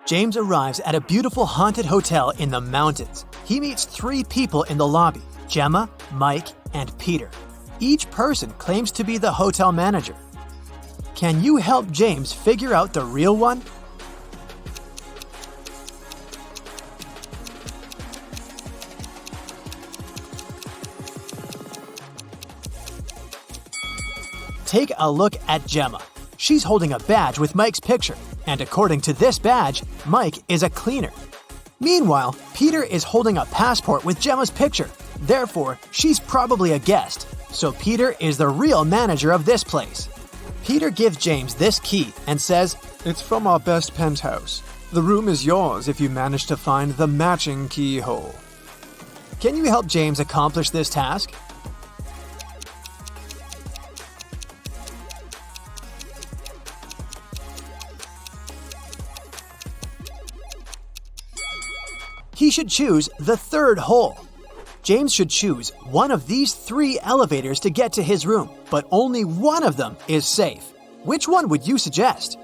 James arrives at a beautiful haunted hotel in the mountains. He meets 3 people in the lobby: Gemma, Mike, and Peter. Each person claims to be the hotel manager. Can you help James figure out the real one? Take a look at Gemma. She's holding a badge with Mike's picture, and according to this badge, Mike is a cleaner. Meanwhile, Peter is holding a passport with Gemma's picture. Therefore, she's probably a guest. So Peter is the real manager of this place. Peter gives James this key and says, "It's from our best penthouse. The room is yours if you manage to find the matching keyhole." Can you help James accomplish this task? He should choose the 3rd hole. James should choose one of these 3 elevators to get to his room, but only one of them is safe. Which one would you suggest?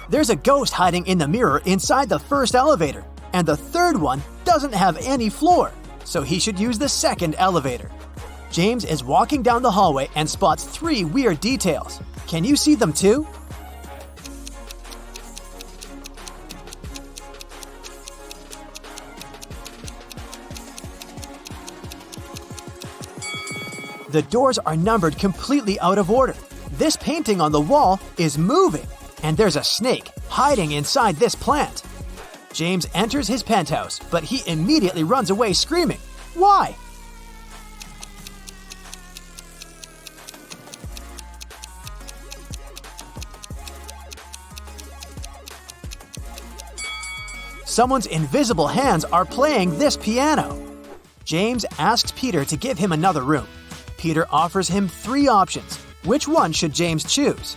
There's a ghost hiding in the mirror inside the 1st elevator, and the 3rd one doesn't have any floor, so he should use the 2nd elevator. James is walking down the hallway and spots 3 weird details. Can you see them too? The doors are numbered completely out of order. This painting on the wall is moving, and there's a snake hiding inside this plant. James enters his penthouse, but he immediately runs away screaming. Why? Someone's invisible hands are playing this piano. James asks Peter to give him another room. Peter offers him 3 options. Which one should James choose?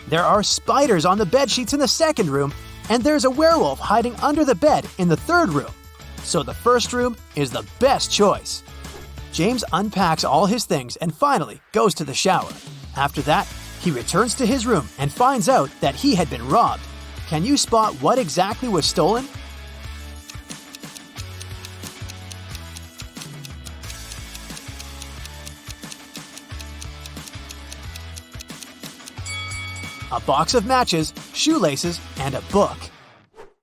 There are spiders on the bedsheets in the 2nd room, and there's a werewolf hiding under the bed in the 3rd room. So the 1st room is the best choice. James unpacks all his things and finally goes to the shower. After that, he returns to his room and finds out that he had been robbed. Can you spot what exactly was stolen? A box of matches, shoelaces, and a book.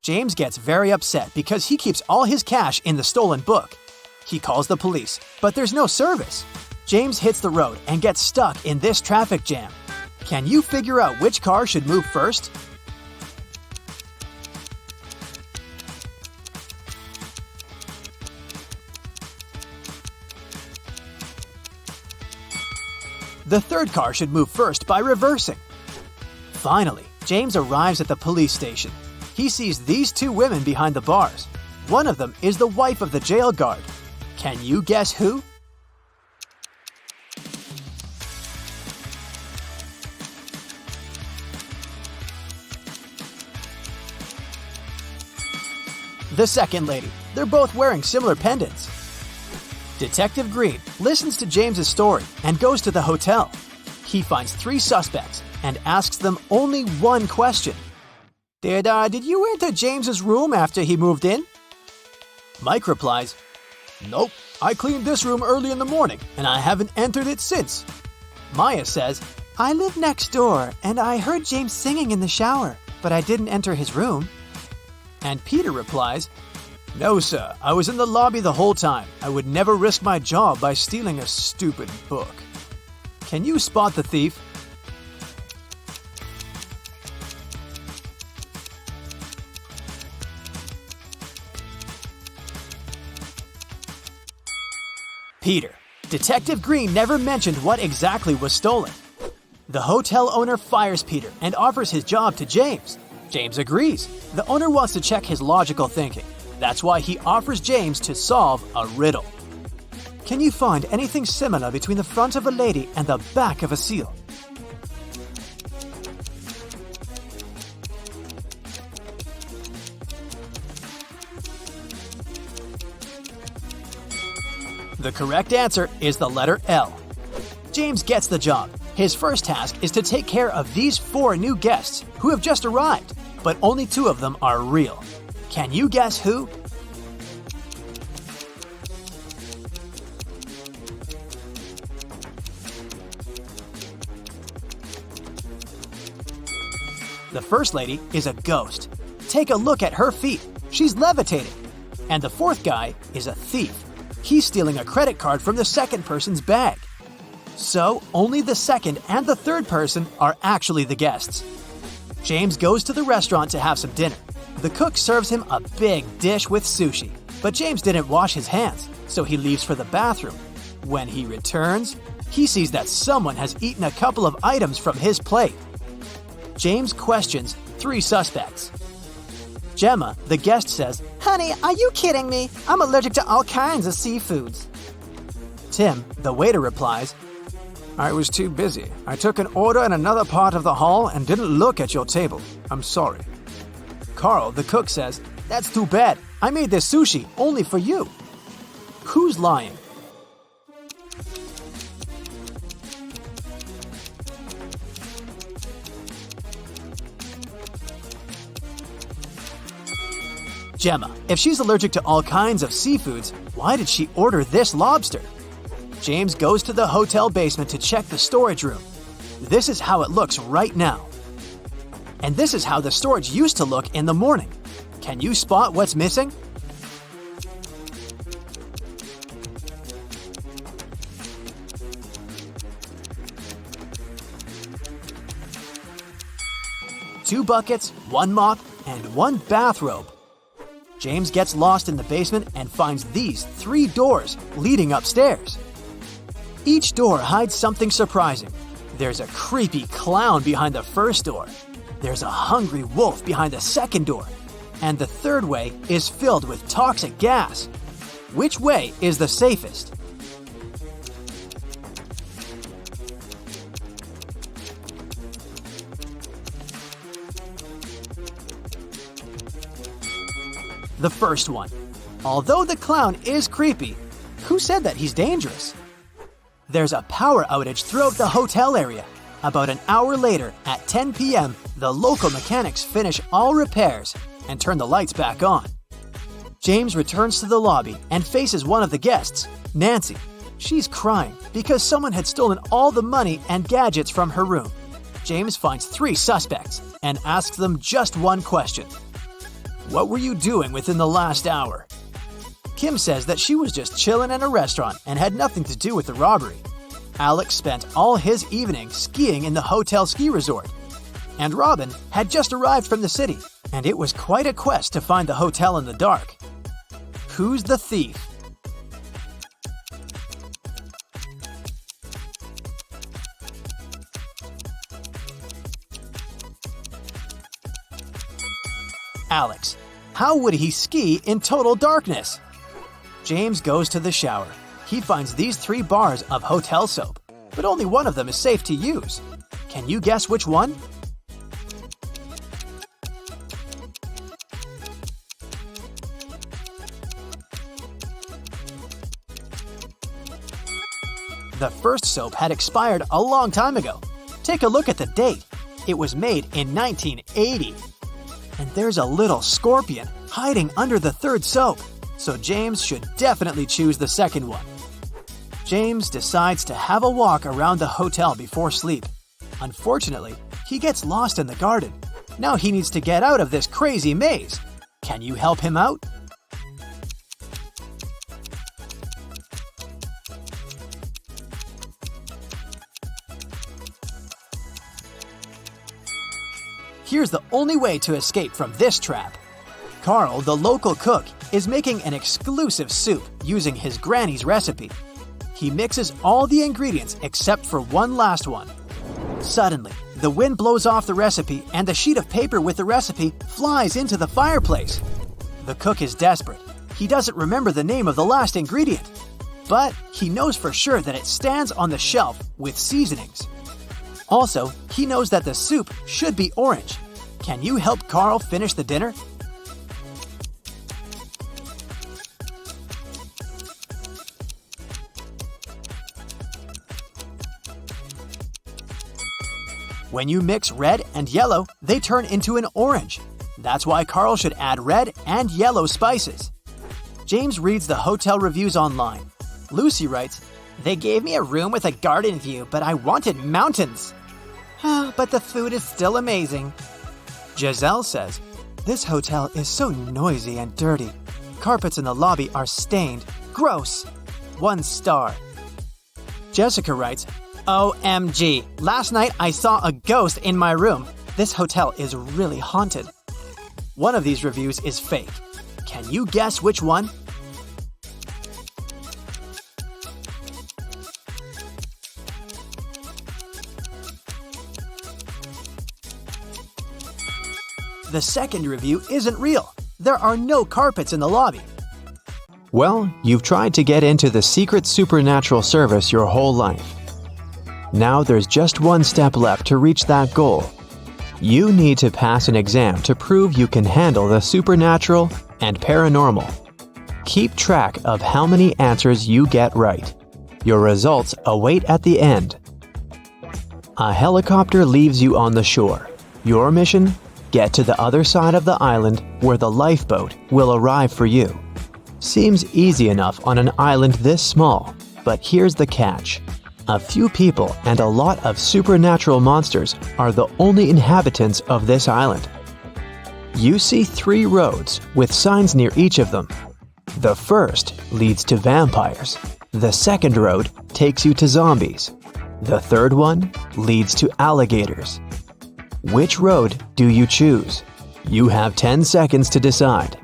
James gets very upset because he keeps all his cash in the stolen book. He calls the police, but there's no service. James hits the road and gets stuck in this traffic jam. Can you figure out which car should move first? The 3rd car should move first by reversing. Finally, James arrives at the police station. He sees these 2 women behind the bars. One of them is the wife of the jail guard. Can you guess who? The 2nd lady. They're both wearing similar pendants. Detective Green listens to James's story and goes to the hotel. He finds 3 suspects and asks them only one question. Did you enter James's room after he moved in? Mike replies, "Nope, I cleaned this room early in the morning and I haven't entered it since." Maya says, "I live next door and I heard James singing in the shower, but I didn't enter his room." And Peter replies, "No, sir, I was in the lobby the whole time. I would never risk my job by stealing a stupid book." Can you spot the thief? Peter. Detective Green never mentioned what exactly was stolen. The hotel owner fires Peter and offers his job to James. James agrees. The owner wants to check his logical thinking. That's why he offers James to solve a riddle. Can you find anything similar between the front of a lady and the back of a seal? The correct answer is the letter L. James gets the job. His first task is to take care of these 4 new guests who have just arrived, but only 2 of them are real. Can you guess who? The first lady is a ghost. Take a look at her feet. She's levitating. And the 4th guy is a thief. He's stealing a credit card from the second person's bag. So, only the second and the third person are actually the guests. James goes to the restaurant to have some dinner. The cook serves him a big dish with sushi, but James didn't wash his hands, so he leaves for the bathroom. When he returns, he sees that someone has eaten a couple of items from his plate. James questions 3 suspects. Gemma, the guest, says, "Honey, are you kidding me? I'm allergic to all kinds of seafoods." Tim, the waiter, replies, I was too busy. I took an order in another part of the hall and didn't look at your table. I'm sorry. Carl, the cook, says, "That's too bad. I made this sushi only for you." Who's lying? Gemma, if she's allergic to all kinds of seafoods, why did she order this lobster? James goes to the hotel basement to check the storage room. This is how it looks right now. And this is how the storage used to look in the morning. Can you spot what's missing? Two buckets, 1 mop, and 1 bathrobe. James gets lost in the basement and finds these 3 doors leading upstairs. Each door hides something surprising. There's a creepy clown behind the first door. There's a hungry wolf behind the second door. And the third way is filled with toxic gas. Which way is the safest? The first one. Although the clown is creepy, who said that he's dangerous? There's a power outage throughout the hotel area. About an hour later, at 10 p.m., the local mechanics finish all repairs and turn the lights back on. James returns to the lobby and faces one of the guests, Nancy. She's crying because someone had stolen all the money and gadgets from her room. James finds 3 suspects and asks them just one question. What were you doing within the last hour? Kim says that she was just chilling in a restaurant and had nothing to do with the robbery. Alex spent all his evening skiing in the hotel ski resort. And Robin had just arrived from the city, and it was quite a quest to find the hotel in the dark. Who's the thief? Alex. How would he ski in total darkness? James goes to the shower. He finds these 3 bars of hotel soap, but only one of them is safe to use. Can you guess which one? The first soap had expired a long time ago. Take a look at the date. It was made in 1980. And there's a little scorpion hiding under the 3rd soap, so James should definitely choose the second one. James decides to have a walk around the hotel before sleep. Unfortunately, he gets lost in the garden. Now he needs to get out of this crazy maze. Can you help him out? Here's the only way to escape from this trap. Carl, the local cook, is making an exclusive soup using his granny's recipe. He mixes all the ingredients except for one last one. Suddenly, the wind blows off the recipe and the sheet of paper with the recipe flies into the fireplace. The cook is desperate. He doesn't remember the name of the last ingredient, but he knows for sure that it stands on the shelf with seasonings. Also, he knows that the soup should be orange. Can you help Carl finish the dinner? When you mix red and yellow, they turn into an orange. That's why Carl should add red and yellow spices. James reads the hotel reviews online. Lucy writes, "They gave me a room with a garden view, but I wanted mountains." But the food is still amazing. Giselle says, "This hotel is so noisy and dirty. Carpets in the lobby are stained. Gross. 1 star." Jessica writes, "OMG, last night I saw a ghost in my room. This hotel is really haunted." One of these reviews is fake. Can you guess which one? The second review isn't real. There are no carpets in the lobby. Well, you've tried to get into the secret supernatural service your whole life. Now there's just one step left to reach that goal. You need to pass an exam to prove you can handle the supernatural and paranormal. Keep track of how many answers you get right. Your results await at the end. A helicopter leaves you on the shore. Your mission? Get to the other side of the island where the lifeboat will arrive for you. Seems easy enough on an island this small, but here's the catch. A few people and a lot of supernatural monsters are the only inhabitants of this island. You see 3 roads with signs near each of them. The first leads to vampires. The second road takes you to zombies. The third one leads to alligators. Which road do you choose? You have 10 seconds to decide.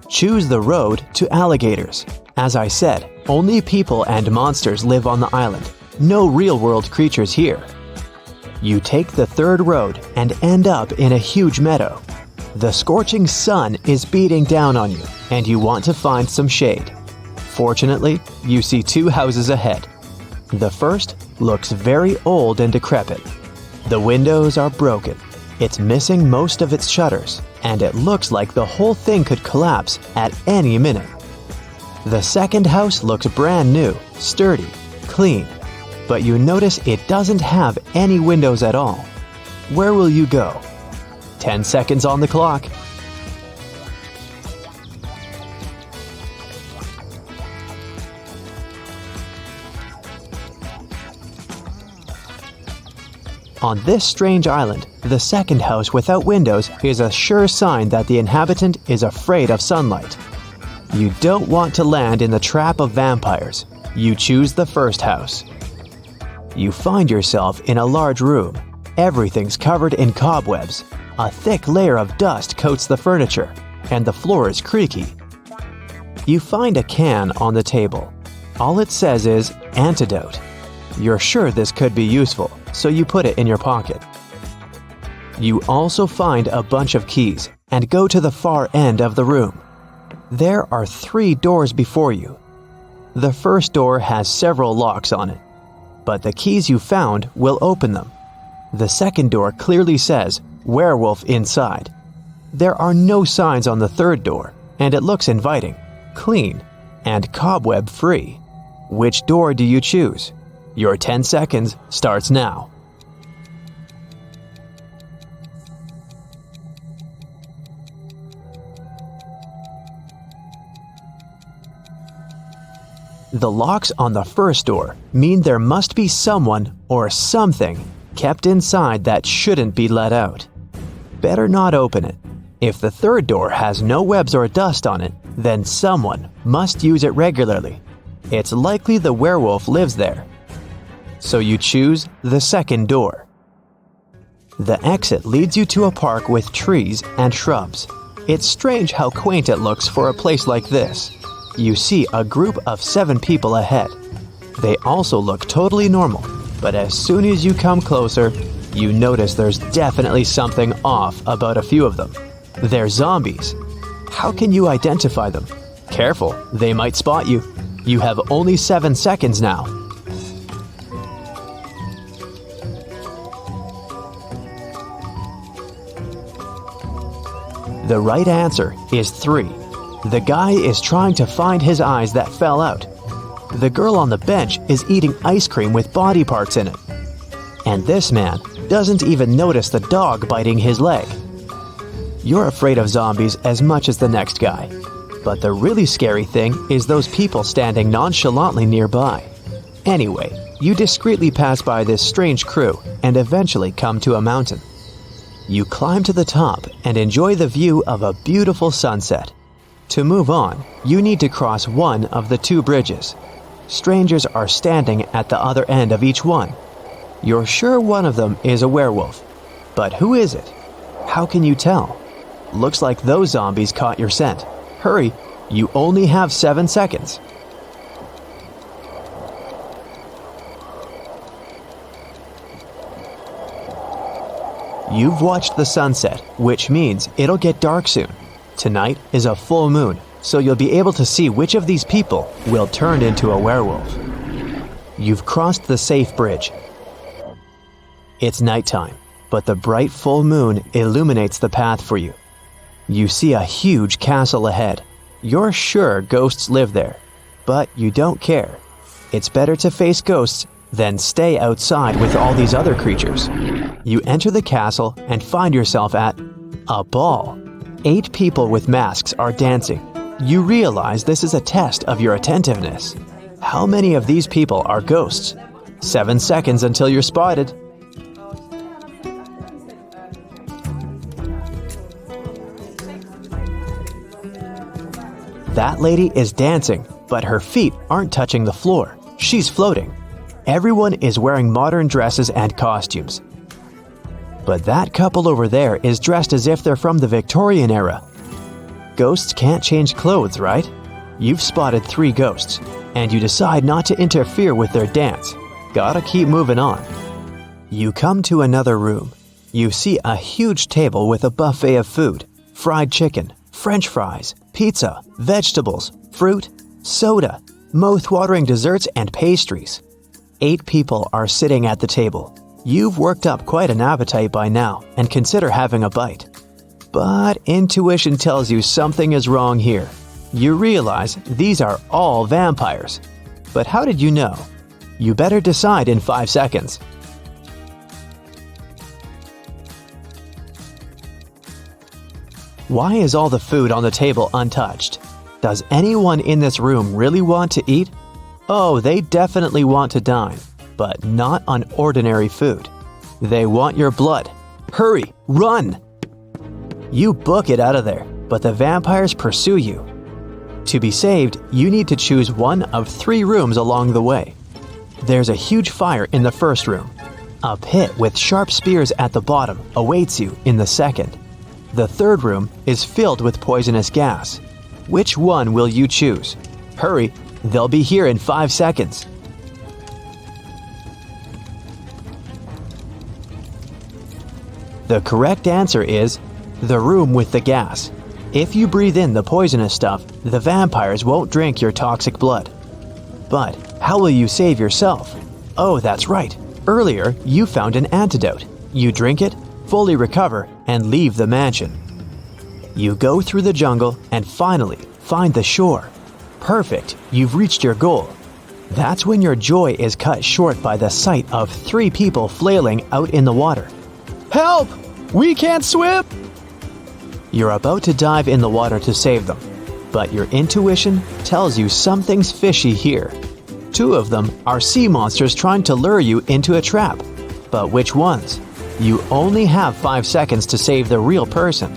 Choose the road to alligators. As I said, only people and monsters live on the island. No real-world creatures here. You take the third road and end up in a huge meadow. The scorching sun is beating down on you, and you want to find some shade. Fortunately, you see 2 houses ahead. The first looks very old and decrepit. The windows are broken. It's missing most of its shutters, and it looks like the whole thing could collapse at any minute. The second house looks brand new, sturdy, clean, but you notice it doesn't have any windows at all. Where will you go? 10 seconds on the clock. On this strange island, the second house without windows is a sure sign that the inhabitant is afraid of sunlight. You don't want to land in the trap of vampires. You choose the first house. You find yourself in a large room. Everything's covered in cobwebs. A thick layer of dust coats the furniture, and the floor is creaky. You find a can on the table. All it says is antidote. You're sure this could be useful, so you put it in your pocket. You also find a bunch of keys and go to the far end of the room. There are 3 doors before you. The first door has several locks on it, but the keys you found will open them. The second door clearly says werewolf inside. There are no signs on the third door, and it looks inviting, clean, and cobweb-free. Which door do you choose? Your 10 seconds starts now. The locks on the first door mean there must be someone or something kept inside that shouldn't be let out. Better not open it. If the third door has no webs or dust on it, then someone must use it regularly. It's likely the werewolf lives there. So you choose the second door. The exit leads you to a park with trees and shrubs. It's strange how quaint it looks for a place like this. You see a group of 7 people ahead. They also look totally normal, but as soon as you come closer, you notice there's definitely something off about a few of them. They're zombies. How can you identify them? Careful, they might spot you. You have only 7 seconds now. The right answer is 3. The guy is trying to find his eyes that fell out. The girl on the bench is eating ice cream with body parts in it. And this man doesn't even notice the dog biting his leg. You're afraid of zombies as much as the next guy. But the really scary thing is those people standing nonchalantly nearby. Anyway, you discreetly pass by this strange crew and eventually come to a mountain. You climb to the top and enjoy the view of a beautiful sunset. To move on, you need to cross one of the 2 bridges. Strangers are standing at the other end of each one. You're sure one of them is a werewolf. But who is it? How can you tell? Looks like those zombies caught your scent. Hurry, you only have 7 seconds. You've watched the sunset, which means it'll get dark soon. Tonight is a full moon, so you'll be able to see which of these people will turn into a werewolf. You've crossed the safe bridge. It's nighttime, but the bright full moon illuminates the path for you. You see a huge castle ahead. You're sure ghosts live there, but you don't care. It's better to face ghosts than stay outside with all these other creatures. You enter the castle and find yourself at a ball. 8 people with masks are dancing. You realize this is a test of your attentiveness. How many of these people are ghosts? 7 seconds until you're spotted. That lady is dancing, but her feet aren't touching the floor. She's floating. Everyone is wearing modern dresses and costumes. But that couple over there is dressed as if they're from the Victorian era. Ghosts can't change clothes, right? You've spotted 3 ghosts, and you decide not to interfere with their dance. Gotta keep moving on. You come to another room. You see a huge table with a buffet of food, fried chicken, French fries, pizza, vegetables, fruit, soda, mouth-watering desserts, and pastries. 8 people are sitting at the table. You've worked up quite an appetite by now and consider having a bite. But intuition tells you something is wrong here. You realize these are all vampires. But how did you know? You better decide in 5 seconds. Why is all the food on the table untouched? Does anyone in this room really want to eat? Oh, they definitely want to dine, but not on ordinary food. They want your blood. Hurry, run! You book it out of there, but the vampires pursue you. To be saved, you need to choose one of 3 rooms along the way. There's a huge fire in the first room. A pit with sharp spears at the bottom awaits you in the second. The third room is filled with poisonous gas. Which one will you choose? Hurry, they'll be here in 5 seconds. The correct answer is the room with the gas. If you breathe in the poisonous stuff, the vampires won't drink your toxic blood. But how will you save yourself? Oh, that's right. Earlier, you found an antidote. You drink it, fully recover, and leave the mansion. You go through the jungle and finally find the shore. Perfect, you've reached your goal. That's when your joy is cut short by the sight of 3 people flailing out in the water. Help! We can't swim! You're about to dive in the water to save them, but your intuition tells you something's fishy here. 2 of them are sea monsters trying to lure you into a trap. But which ones? You only have 5 seconds to save the real person.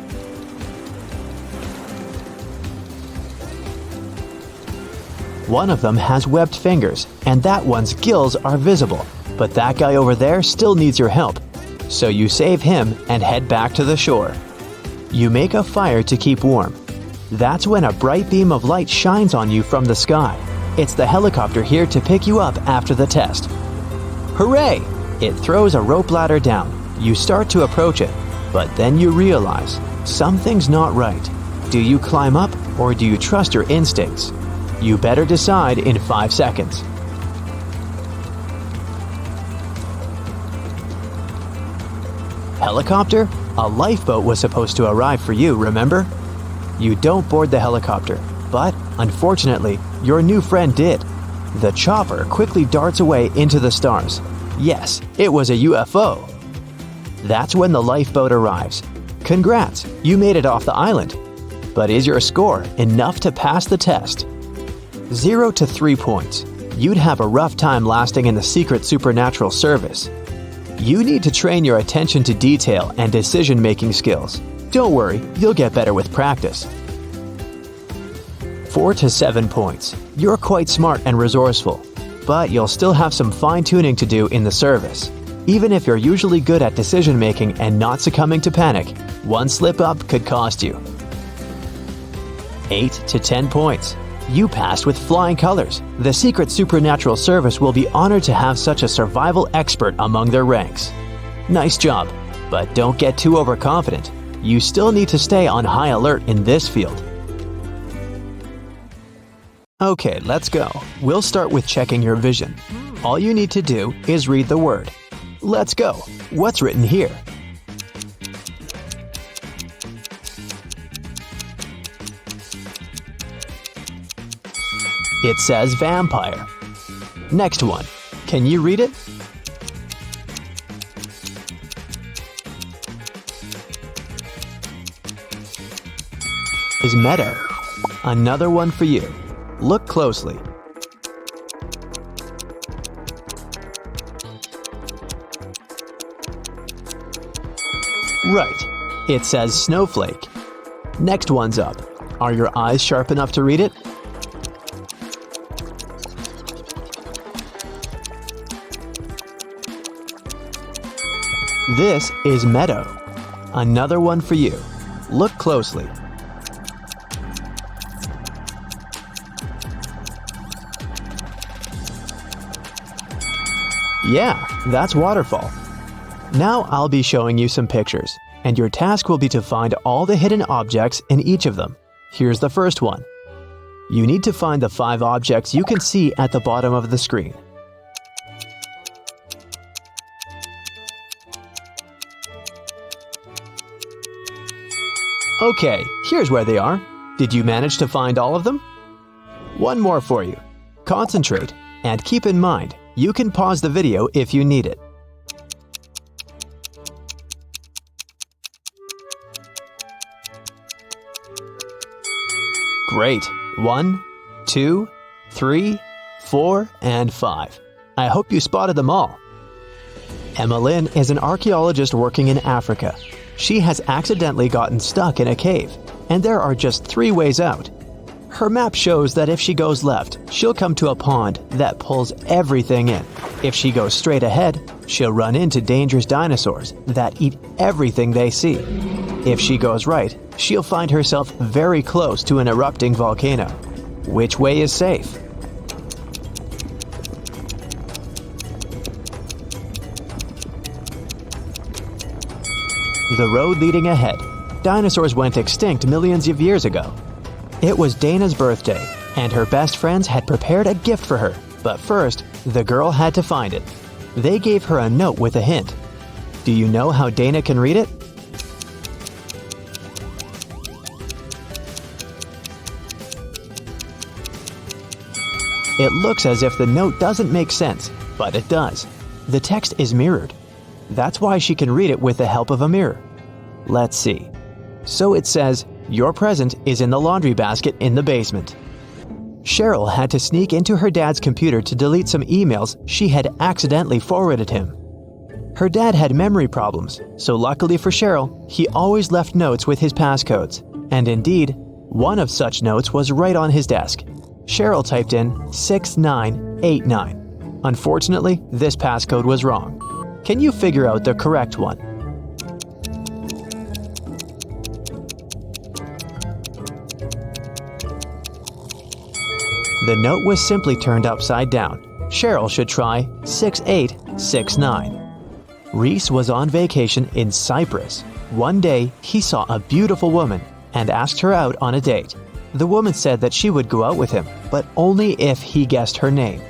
One of them has webbed fingers, and that one's gills are visible, but that guy over there still needs your help. So you save him and head back to the shore. You make a fire to keep warm. That's when a bright beam of light shines on you from the sky. It's the helicopter here to pick you up after the test. Hooray! It throws a rope ladder down. You start to approach it, but then you realize something's not right. Do you climb up or do you trust your instincts? You better decide in 5 seconds. Helicopter? A lifeboat was supposed to arrive for you, remember? You don't board the helicopter, but unfortunately, your new friend did. The chopper quickly darts away into the stars. Yes, it was a UFO. That's when the lifeboat arrives. Congrats, you made it off the island. But is your score enough to pass the test? 0 to 3 points. You'd have a rough time lasting in the secret supernatural service. You need to train your attention to detail and decision-making skills. Don't worry, you'll get better with practice. 4 to 7 points. You're quite smart and resourceful, but you'll still have some fine-tuning to do in the service. Even if you're usually good at decision-making and not succumbing to panic, one slip-up could cost you. 8 to 10 points. You passed with flying colors. The Secret Supernatural Service will be honored to have such a survival expert among their ranks. Nice job, but don't get too overconfident. You still need to stay on high alert in this field. Okay, let's go. We'll start with checking your vision. All you need to do is read the word. Let's go. What's written here? It says vampire. Next one. Can you read it? Is meadow. Another one for you. Look closely. Right. It says snowflake. Next one's up. Are your eyes sharp enough to read it? This is meadow. Another one for you. Look closely. Yeah, that's waterfall. Now I'll be showing you some pictures, and your task will be to find all the hidden objects in each of them. Here's the first one. You need to find the 5 objects you can see at the bottom of the screen. Okay, here's where they are. Did you manage to find all of them? One more for you. Concentrate, and keep in mind, you can pause the video if you need it. Great. 1, 2, 3, 4, and 5. I hope you spotted them all. Emma Lynn is an archaeologist working in Africa. She has accidentally gotten stuck in a cave, and there are just 3 ways out. Her map shows that if she goes left, she'll come to a pond that pulls everything in. If she goes straight ahead, she'll run into dangerous dinosaurs that eat everything they see. If she goes right, she'll find herself very close to an erupting volcano. Which way is safe? The road leading ahead. Dinosaurs went extinct millions of years ago. It was Dana's birthday, and her best friends had prepared a gift for her. But first, the girl had to find it. They gave her a note with a hint. Do you know how Dana can read it? It looks as if the note doesn't make sense, but it does. The text is mirrored. That's why she can read it with the help of a mirror. Let's see. So it says, your present is in the laundry basket in the basement. Cheryl had to sneak into her dad's computer to delete some emails she had accidentally forwarded him. Her dad had memory problems, so luckily for Cheryl, he always left notes with his passcodes. And indeed, one of such notes was right on his desk. Cheryl typed in 6989. Unfortunately, this passcode was wrong. Can you figure out the correct one? The note was simply turned upside down. Cheryl should try 6869. Reese was on vacation in Cyprus. One day, he saw a beautiful woman and asked her out on a date. The woman said that she would go out with him, but only if he guessed her name.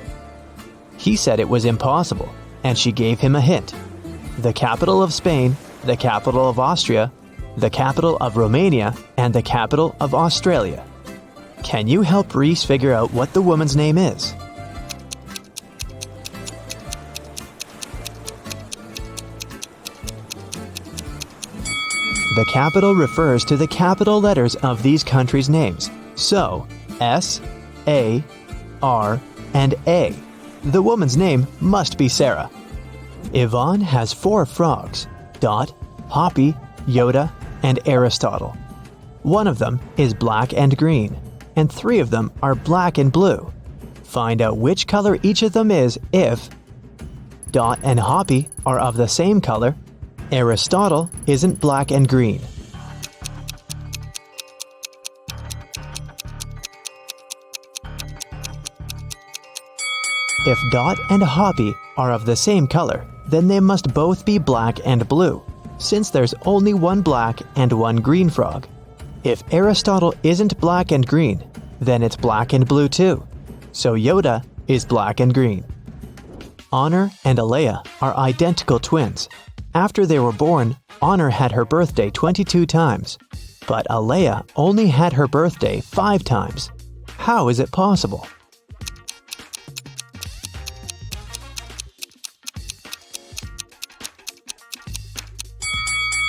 He said it was impossible, and she gave him a hint. The capital of Spain the capital of Austria, the capital of Romania, and the capital of Australia. Can you help Reese figure out what the woman's name is? The capital refers to the capital letters of these countries' names. So, S, A, R, and A. The woman's name must be Sarah. Yvonne has 4 frogs: Dot, Hoppy, Yoda, and Aristotle. One of them is black and green, and 3 of them are black and blue. Find out which color each of them is if Dot and Hoppy are of the same color, Aristotle isn't black and green. If Dot and Hoppy are of the same color, then they must both be black and blue, since there's only one black and one green frog. If Aristotle isn't black and green, then it's black and blue too. So Yoda is black and green. Honor and Alea are identical twins. After they were born, Honor had her birthday 22 times, but Alea only had her birthday 5 times. How is it possible?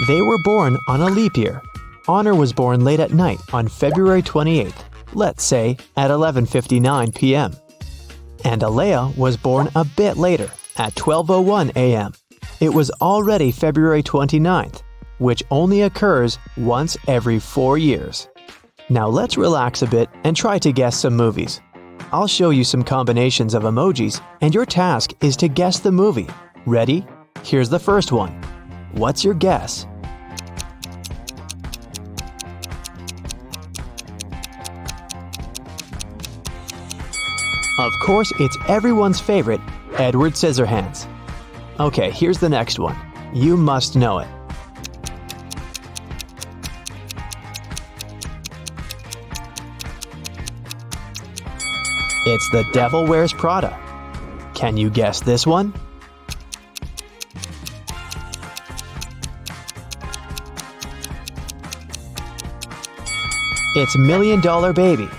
They were born on a leap year. Honor was born late at night on February 28th, let's say at 11:59 p.m. And Alea was born a bit later, at 12:01 a.m. It was already February 29th, which only occurs once every 4 years. Now let's relax a bit and try to guess some movies. I'll show you some combinations of emojis, and your task is to guess the movie. Ready? Here's the first one. What's your guess? Of course, it's everyone's favorite, Edward Scissorhands. Okay, here's the next one. You must know it. It's The Devil Wears Prada. Can you guess this one? It's $1 Million Baby.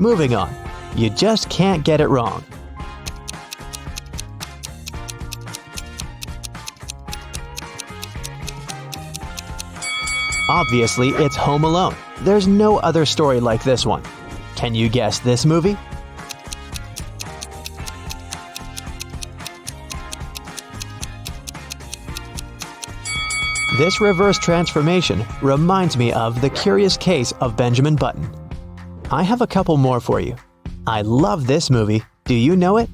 Moving on. You just can't get it wrong. Obviously, it's Home Alone. There's no other story like this one. Can you guess this movie? This reverse transformation reminds me of The Curious Case of Benjamin Button. I have a couple more for you. I love this movie. Do you know it?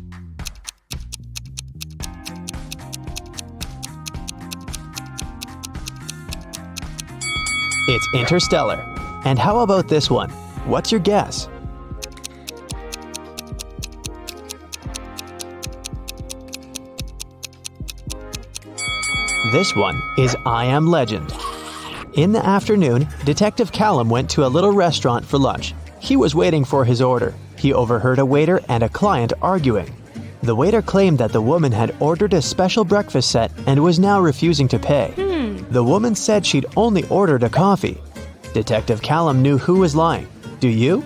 It's Interstellar. And how about this one? What's your guess? This one is I Am Legend. In the afternoon, Detective Callum went to a little restaurant for lunch. He was waiting for his order. He overheard a waiter and a client arguing. The waiter claimed that the woman had ordered a special breakfast set and was now refusing to pay. The woman said she'd only ordered a coffee. Detective Callum knew who was lying. Do you?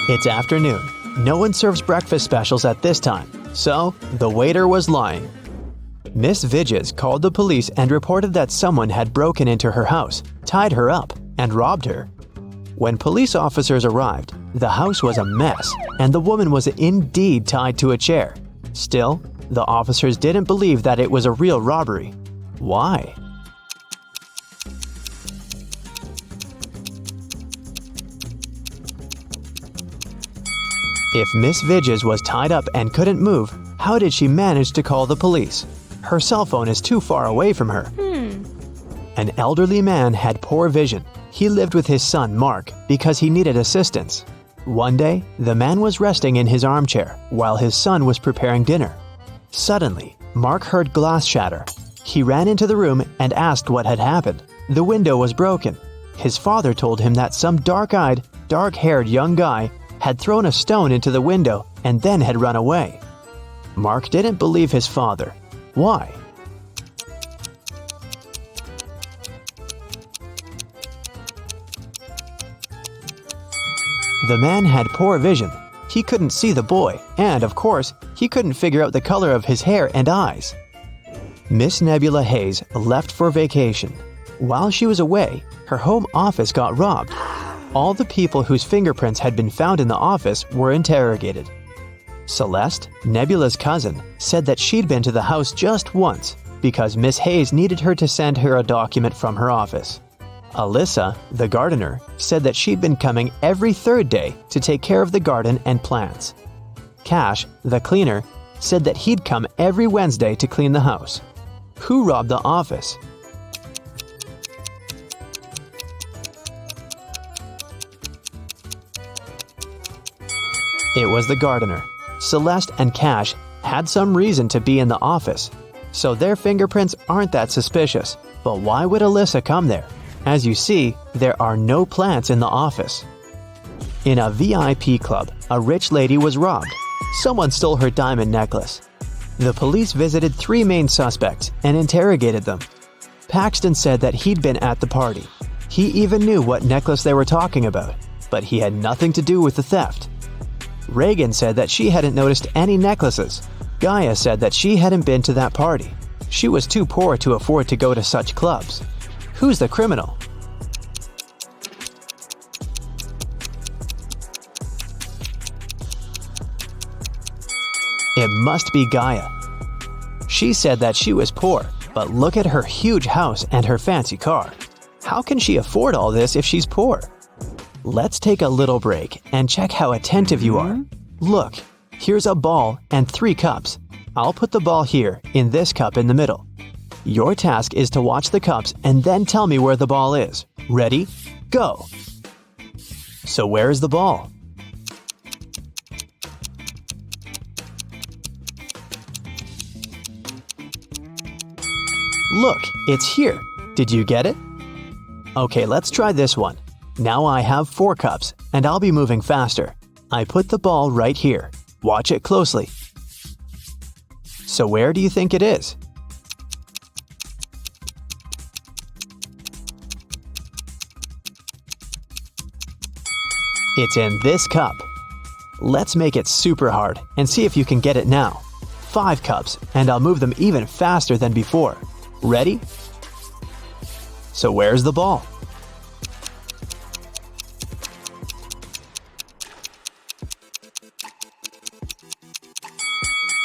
It's afternoon. No one serves breakfast specials at this time, so the waiter was lying. Miss Vidges called the police and reported that someone had broken into her house, tied her up, and robbed her. When police officers arrived, the house was a mess, and the woman was indeed tied to a chair. Still, the officers didn't believe that it was a real robbery. Why? If Miss Vidges was tied up and couldn't move, how did she manage to call the police? Her cell phone is too far away from her. An elderly man had poor vision. He lived with his son, Mark, because he needed assistance. One day, the man was resting in his armchair while his son was preparing dinner. Suddenly, Mark heard glass shatter. He ran into the room and asked what had happened. The window was broken. His father told him that some dark-eyed, dark-haired young guy had thrown a stone into the window and then had run away. Mark didn't believe his father. Why? The man had poor vision. He couldn't see the boy, and of course, he couldn't figure out the color of his hair and eyes. Miss Nebula Hayes left for vacation. While she was away, her home office got robbed. All the people whose fingerprints had been found in the office were interrogated. Celeste, Nebula's cousin, said that she'd been to the house just once because Miss Hayes needed her to send her a document from her office. Alyssa, the gardener, said that she'd been coming every third day to take care of the garden and plants. Cash, the cleaner, said that he'd come every Wednesday to clean the house. Who robbed the office? It was the gardener. Celeste and Cash had some reason to be in the office, so their fingerprints aren't that suspicious. But why would Alyssa come there? As you see, there are no plants in the office. In a VIP club, a rich lady was robbed. Someone stole her diamond necklace. The police visited 3 main suspects and interrogated them. Paxton said that he'd been at the party. He even knew what necklace they were talking about, but he had nothing to do with the theft. Reagan said that she hadn't noticed any necklaces. Gaia said that she hadn't been to that party. She was too poor to afford to go to such clubs. Who's the criminal? It must be Gaia. She said that she was poor, but look at her huge house and her fancy car. How can she afford all this if she's poor? Let's take a little break and check how attentive you are. Look, here's a ball and 3 cups. I'll put the ball here, in this cup in the middle. Your task is to watch the cups and then tell me where the ball is. Ready? Go! So where is the ball? Look, it's here. Did you get it? Okay, let's try this one. Now I have 4 cups, and I'll be moving faster. I put the ball right here. Watch it closely. So where do you think it is? It's in this cup. Let's make it super hard and see if you can get it now. 5 cups, and I'll move them even faster than before. Ready? So where's the ball?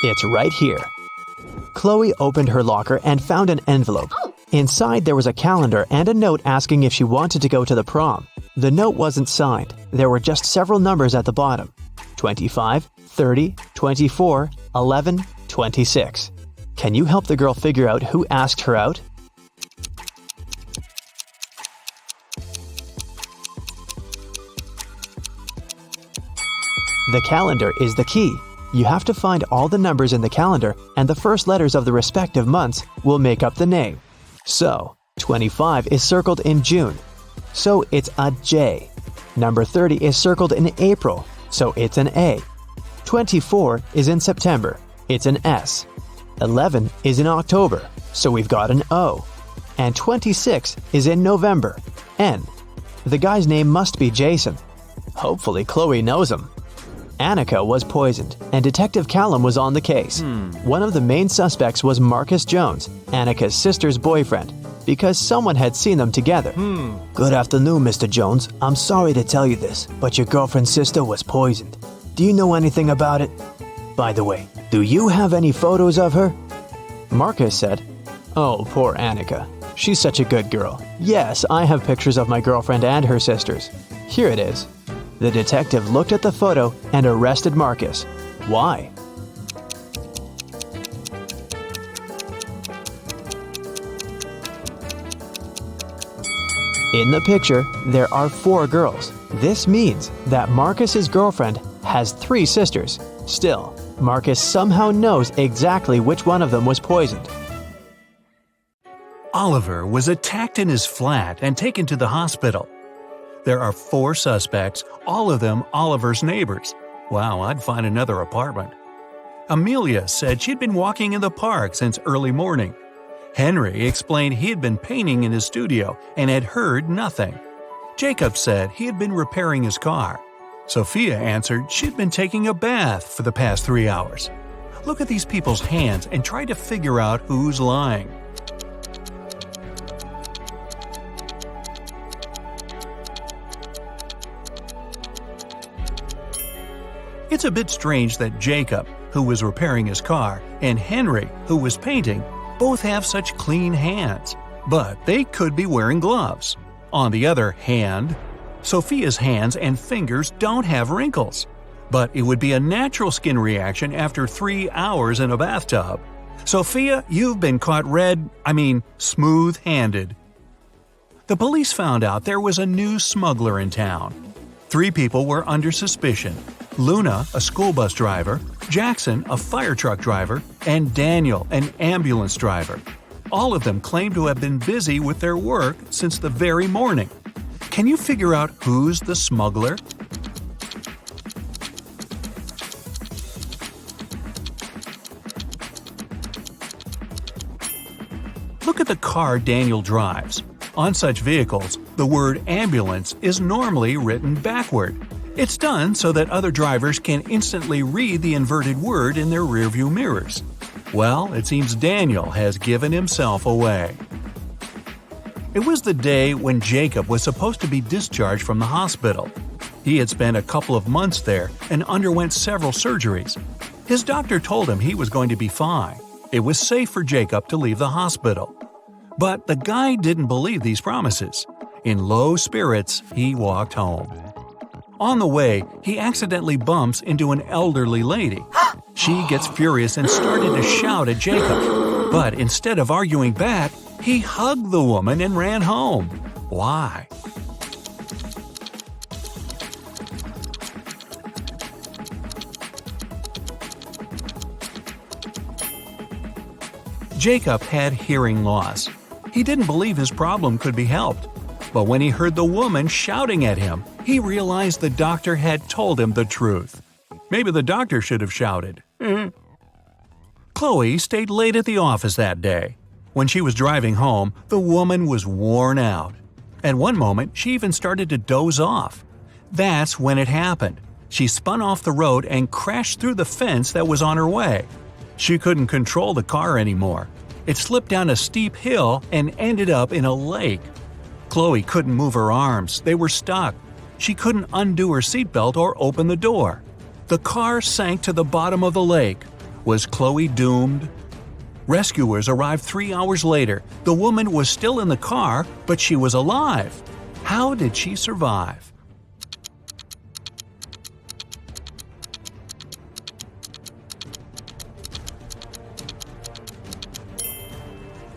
It's right here. Chloe opened her locker and found an envelope. Inside there was a calendar and a note asking if she wanted to go to the prom. The note wasn't signed. There were just several numbers at the bottom. 25, 30, 24, 11, 26. Can you help the girl figure out who asked her out? The calendar is the key. You have to find all the numbers in the calendar, and the first letters of the respective months will make up the name. So, 25 is circled in June, so it's a J. Number 30 is circled in April, so it's an A. 24 is in September, it's an S. 11 is in October, so we've got an O. And 26 is in November, N. The guy's name must be Jason. Hopefully Chloe knows him. Annika was poisoned, and Detective Callum was on the case. One of the main suspects was Marcus Jones, Annika's sister's boyfriend, because someone had seen them together. Good afternoon, Mr. Jones. I'm sorry to tell you this, but your girlfriend's sister was poisoned. Do you know anything about it? By the way, do you have any photos of her? Marcus said, "Oh, poor Annika. She's such a good girl. Yes, I have pictures of my girlfriend and her sisters. Here it is." The detective looked at the photo and arrested Marcus. Why? In the picture, there are 4 girls. This means that Marcus's girlfriend has 3 sisters. Still, Marcus somehow knows exactly which one of them was poisoned. Oliver was attacked in his flat and taken to the hospital. There are 4 suspects, all of them Oliver's neighbors. Wow, I'd find another apartment. Amelia said she'd been walking in the park since early morning. Henry explained he had been painting in his studio and had heard nothing. Jacob said he had been repairing his car. Sophia answered she'd been taking a bath for the past 3 hours. Look at these people's hands and try to figure out who's lying. It's a bit strange that Jacob, who was repairing his car, and Henry, who was painting, both have such clean hands. But they could be wearing gloves. On the other hand, Sophia's hands and fingers don't have wrinkles. But it would be a natural skin reaction after 3 hours in a bathtub. Sophia, you've been caught smooth-handed. The police found out there was a new smuggler in town. 3 people were under suspicion: Luna, a school bus driver, Jackson, a fire truck driver, and Daniel, an ambulance driver. All of them claimed to have been busy with their work since the very morning. Can you figure out who's the smuggler? Look at the car Daniel drives. On such vehicles, the word ambulance is normally written backward. It's done so that other drivers can instantly read the inverted word in their rearview mirrors. Well, it seems Daniel has given himself away. It was the day when Jacob was supposed to be discharged from the hospital. He had spent a couple of months there and underwent several surgeries. His doctor told him he was going to be fine. It was safe for Jacob to leave the hospital. But the guy didn't believe these promises. In low spirits, he walked home. On the way, he accidentally bumps into an elderly lady. She gets furious and started to shout at Jacob. But instead of arguing back, he hugged the woman and ran home. Why? Jacob had hearing loss. He didn't believe his problem could be helped. But when he heard the woman shouting at him, he realized the doctor had told him the truth. Maybe the doctor should have shouted. Chloe stayed late at the office that day. When she was driving home, the woman was worn out. At one moment, she even started to doze off. That's when it happened. She spun off the road and crashed through the fence that was on her way. She couldn't control the car anymore. It slipped down a steep hill and ended up in a lake. Chloe couldn't move her arms. They were stuck. She couldn't undo her seatbelt or open the door. The car sank to the bottom of the lake. Was Chloe doomed? Rescuers arrived 3 hours later. The woman was still in the car, but she was alive. How did she survive?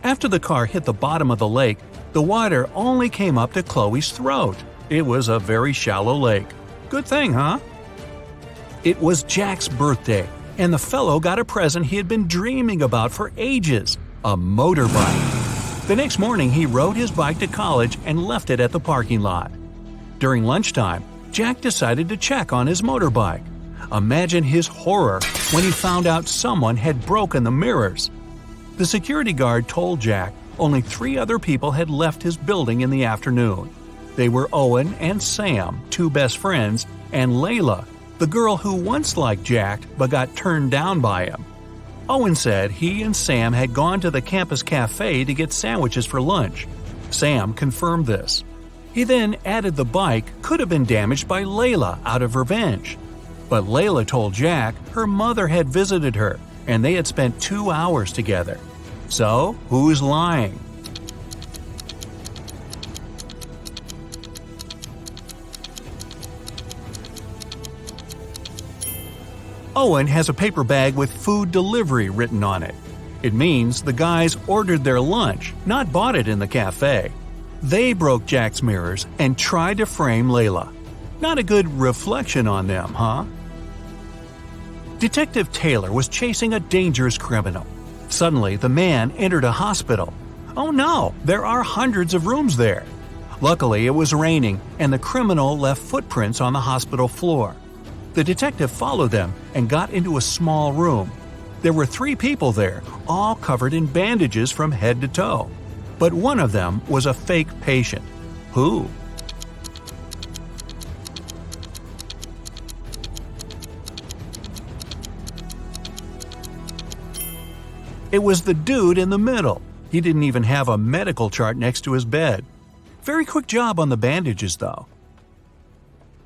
After the car hit the bottom of the lake, the water only came up to Chloe's throat. It was a very shallow lake. Good thing, huh? It was Jack's birthday, and the fellow got a present he had been dreaming about for ages – a motorbike. The next morning, he rode his bike to college and left it at the parking lot. During lunchtime, Jack decided to check on his motorbike. Imagine his horror when he found out someone had broken the mirrors. The security guard told Jack only 3 other people had left his building in the afternoon. They were Owen and Sam, 2 best friends, and Layla, the girl who once liked Jack but got turned down by him. Owen said he and Sam had gone to the campus cafe to get sandwiches for lunch. Sam confirmed this. He then added the bike could have been damaged by Layla out of revenge. But Layla told Jack her mother had visited her and they had spent 2 hours together. So, who's lying? Owen has a paper bag with food delivery written on it. It means the guys ordered their lunch, not bought it in the cafe. They broke Jack's mirrors and tried to frame Layla. Not a good reflection on them, huh? Detective Taylor was chasing a dangerous criminal. Suddenly, the man entered a hospital. Oh no, there are hundreds of rooms there. Luckily, it was raining, and the criminal left footprints on the hospital floor. The detective followed them and got into a small room. There were 3 people there, all covered in bandages from head to toe. But one of them was a fake patient. Who? It was the dude in the middle. He didn't even have a medical chart next to his bed. Very quick job on the bandages, though.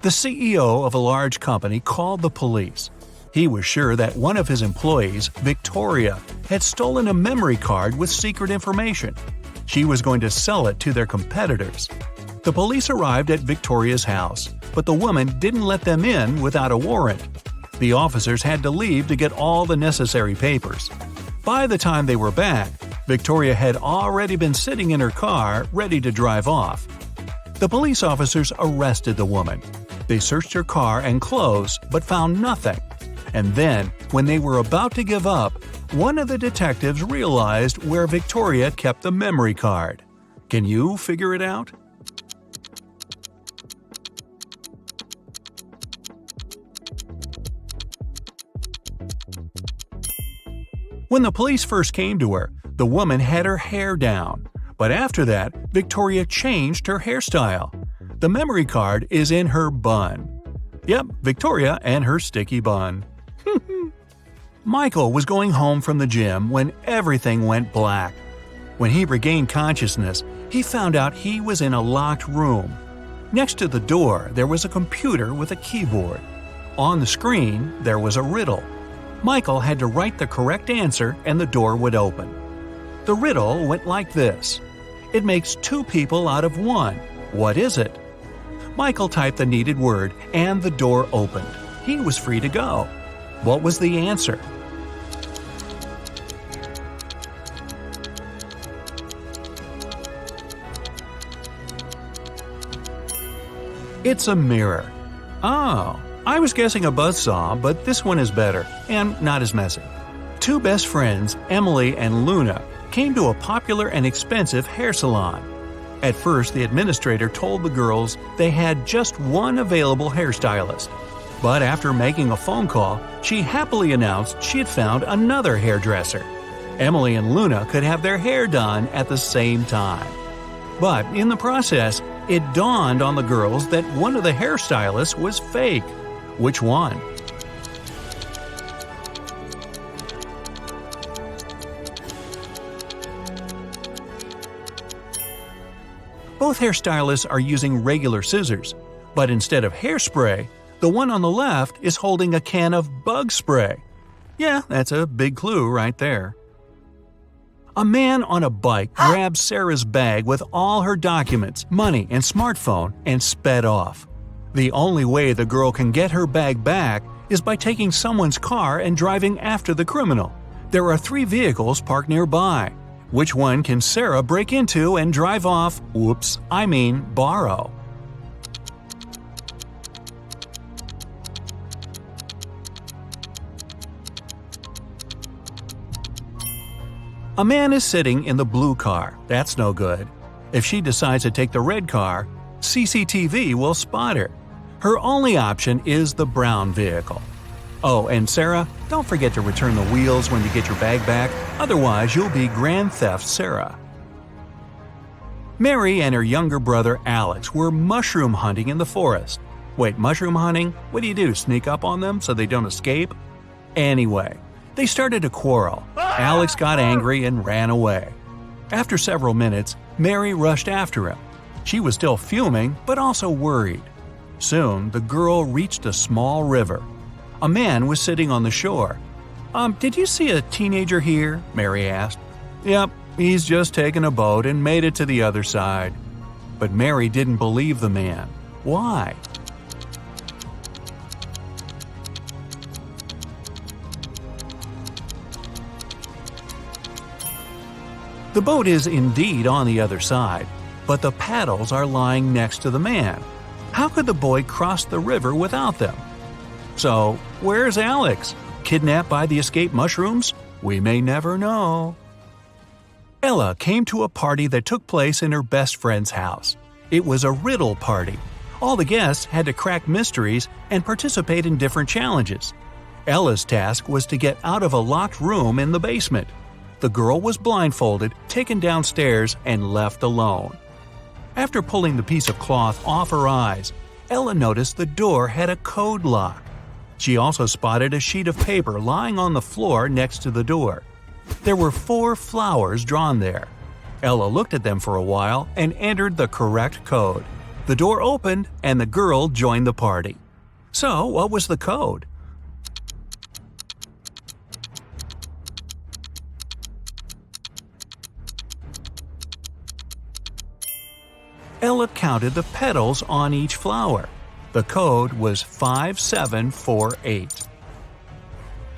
The CEO of a large company called the police. He was sure that one of his employees, Victoria, had stolen a memory card with secret information. She was going to sell it to their competitors. The police arrived at Victoria's house, but the woman didn't let them in without a warrant. The officers had to leave to get all the necessary papers. By the time they were back, Victoria had already been sitting in her car, ready to drive off. The police officers arrested the woman. They searched her car and clothes, but found nothing. And then, when they were about to give up, one of the detectives realized where Victoria kept the memory card. Can you figure it out? When the police first came to her, the woman had her hair down. But after that, Victoria changed her hairstyle. The memory card is in her bun. Yep, Victoria and her sticky bun. Michael was going home from the gym when everything went black. When he regained consciousness, he found out he was in a locked room. Next to the door, there was a computer with a keyboard. On the screen, there was a riddle. Michael had to write the correct answer and the door would open. The riddle went like this. It makes 2 people out of 1. What is it? Michael typed the needed word and the door opened. He was free to go. What was the answer? It's a mirror. Oh, I was guessing a buzzsaw, but this one is better, and not as messy. 2 best friends, Emily and Luna, came to a popular and expensive hair salon. At first, the administrator told the girls they had just one available hairstylist. But after making a phone call, she happily announced she had found another hairdresser. Emily and Luna could have their hair done at the same time. But in the process, it dawned on the girls that one of the hairstylists was fake. Which one? Both hairstylists are using regular scissors, but instead of hairspray, the one on the left is holding a can of bug spray. Yeah, that's a big clue right there. A man on a bike grabbed Sarah's bag with all her documents, money, and smartphone and sped off. The only way the girl can get her bag back is by taking someone's car and driving after the criminal. There are 3 vehicles parked nearby. Which one can Sarah break into and drive off? Borrow. A man is sitting in the blue car. That's no good. If she decides to take the red car, CCTV will spot her. Her only option is the brown vehicle. Oh, and Sarah, don't forget to return the wheels when you get your bag back, otherwise you'll be Grand Theft Sarah. Mary and her younger brother Alex were mushroom hunting in the forest. Wait, mushroom hunting? What do? Sneak up on them so they don't escape? Anyway, they started a quarrel. Alex got angry and ran away. After several minutes, Mary rushed after him. She was still fuming, but also worried. Soon, the girl reached a small river. A man was sitting on the shore. Did you see a teenager here?" Mary asked. "Yep, he's just taken a boat and made it to the other side." But Mary didn't believe the man. Why? The boat is indeed on the other side, but the paddles are lying next to the man. How could the boy cross the river without them? So, where's Alex? Kidnapped by the escaped mushrooms? We may never know. Ella came to a party that took place in her best friend's house. It was a riddle party. All the guests had to crack mysteries and participate in different challenges. Ella's task was to get out of a locked room in the basement. The girl was blindfolded, taken downstairs, and left alone. After pulling the piece of cloth off her eyes, Ella noticed the door had a code lock. She also spotted a sheet of paper lying on the floor next to the door. There were 4 flowers drawn there. Ella looked at them for a while and entered the correct code. The door opened and the girl joined the party. So, what was the code? Ella counted the petals on each flower. The code was 5748.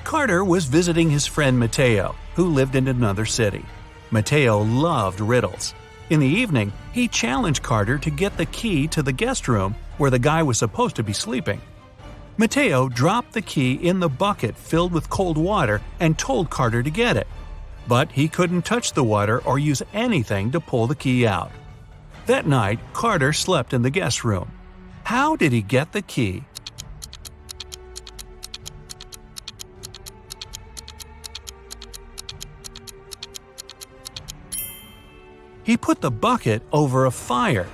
Carter was visiting his friend Mateo, who lived in another city. Mateo loved riddles. In the evening, he challenged Carter to get the key to the guest room where the guy was supposed to be sleeping. Mateo dropped the key in the bucket filled with cold water and told Carter to get it. But he couldn't touch the water or use anything to pull the key out. That night, Carter slept in the guest room. How did he get the key? He put the bucket over a fire.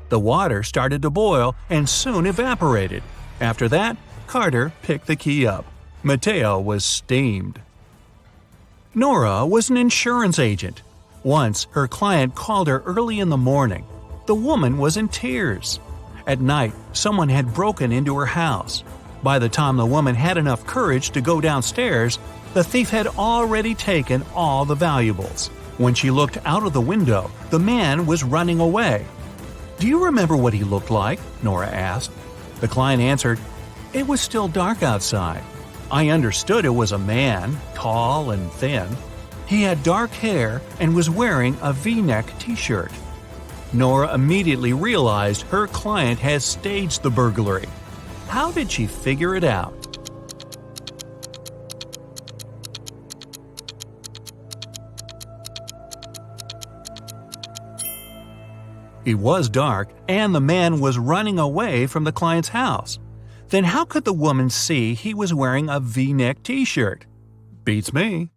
The water started to boil and soon evaporated. After that, Carter picked the key up. Mateo was steamed. Nora was an insurance agent. Once, her client called her early in the morning. The woman was in tears. At night, someone had broken into her house. By the time the woman had enough courage to go downstairs, the thief had already taken all the valuables. When she looked out of the window, the man was running away. "Do you remember what he looked like?" Nora asked. The client answered, "It was still dark outside. I understood it was a man, tall and thin. He had dark hair and was wearing a V-neck t-shirt." Nora immediately realized her client had staged the burglary. How did she figure it out? It was dark, and the man was running away from the client's house. Then how could the woman see he was wearing a V-neck t-shirt? Beats me.